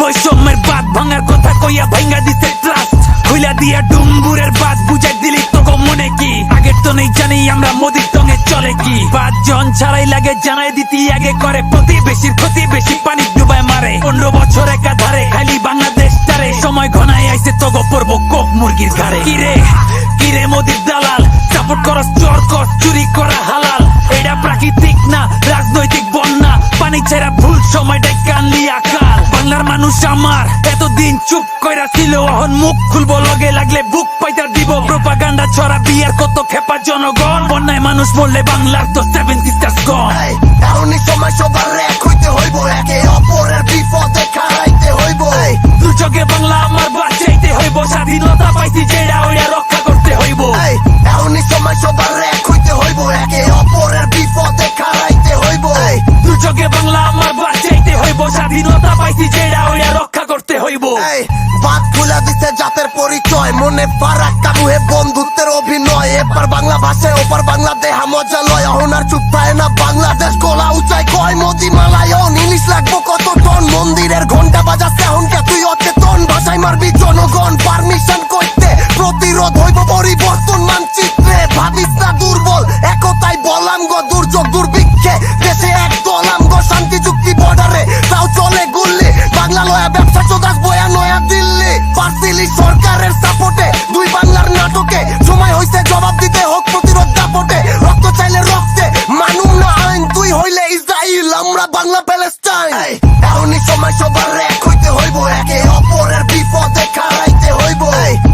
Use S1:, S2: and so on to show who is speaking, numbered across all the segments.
S1: বৈষম্যের বাদ ভাঙার কথা কইয়া ভাঙ্গা দিতে ট্রাস্ট খুইলা দিয়া ডুম্বুরের বাদ বুঝাই দিলি তোকে মনে কি আগের তো নেই জানি আমরা মোদির টঙে চলে কি 5 জন ছাড়াই লাগে জানাই দিতি আগে করে প্রতিবেশীর ক্ষতি বেশি পানি ডুবায় মারে 15 বছর একাধারে খালি বাংলাদেশ তারে সময় ঘনায় আইছে তোকে পড়বো কোপ মুরগির ঘাড়ে কিরে কিরে মোদির দালাল সাপোর্ট করস চোর কস চুরি করা হালাল এটা প্রাকৃতিক না রাজনৈতিক বন্যা পানি ছেড়া ভুল সময়টাই কানলি আকাল বাংলার মানুষ আমার এতদিন চুপ কইরা ছিল এখন মুখ খুলবো লগে লাগলে বুক পাইতা দিব প্রোপাগান্ডা ছড়া বিয়ার কত খেপা জনগণ বন্যায় মানুষ বললে বাংলার তো 7 সিস্টার্স গন
S2: এমনই সময় সবার এক হইতে হইব একে অপরের বিপদে খাড়াইতে হইব
S1: দুর্যোগে বাংলা আমার বাঁচাইতে হইব স্বাধীনতা পাইছি যেটা ওইটা রক্ষা করতে হইব
S2: এমনই সময় সবার এক হইতে হইব একে অপরের বিপদে খাড়াইতে হইব
S1: দুর্যোগে বাংলা আমার বাঁচাইতে হইব স্বাধীনতা পাইছি যেটা ওইটা রক্ষা করতে হইব
S2: বাদ খুলে দিতে জাতের পরিচয় মনে ফারাক্কা মুহে বন্ধুত্বের অভিনয় এপার বাংলা ভাষায় ওপার বাংলা দেহা মজা লয় এখন আর চুপ পায় না বাংলাদেশ গলা উঁচাই কয় মোদি মালায়ন ইলিশ লাগবো কত টন মন্দিরের ঘন্টা বাজাচ্ছে এখনকে তুই অচেতন ভাষায় মারবি জনগণ পারমিশন করতে প্রতিরোধ হইব পরিবর্তন মানচিত্রে ভাবিস না দুর্বল একতাই বলাম গো দুর্যোগ দুর্ভিক্ষে দেশে এক দলাম গো শান্তি চুক্তি বর্ডারে তাও চলে গুল্লি বাংলা লয়া ব্যবসা চোদাস বয়া নয়া দিল্লি পারতিলি সরকারের সাপোর্টে দুই বাংলার নাটকে সময় হইছে জবাব দিতে হোক প্রতিরোধ দাপটে রক্ত চাইলে রক্তে মানুম না আইন তুই হইলে ইসরাইল আমরা বাংলা প্যালেস্টাইন এমনই সময় সবার এক হইতে হইব একে অপরের বিপদে খাড়াইতে হইব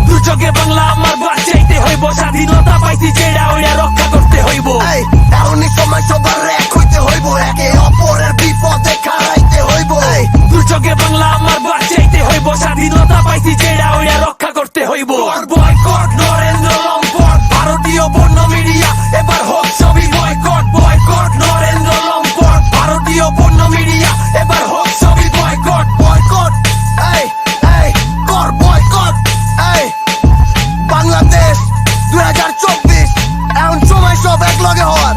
S1: দুর্যোগে বাংলা আমার বাঁচাইতে হইব স্বাধীনতা পাইছি যেটা ওইটা রক্ষা করতে হইব
S2: এমনই সময় সবার এক হইতে হইব একে অপরের বিপদে খাড়াইতে হইব
S1: দুর্যোগে বাংলা আমার বাঁচাইতে হইব স্বাধীনতা পাইছি যেটা ওইটা রক্ষা করতে হইব বয়কট নরেন্দ্র লম্পট ভারতীয় বন্য মিডিয়া এবার হোক সবই বয়কট বয়কট নরেন্দ্র লম্পট ভারতীয় বন্য মিডিয়া এবার হোক সবই বয়কট
S2: বয়কট কর বয়কট বাংলাদেশ 2024 এখন সময় সব এক লগে হওয়ার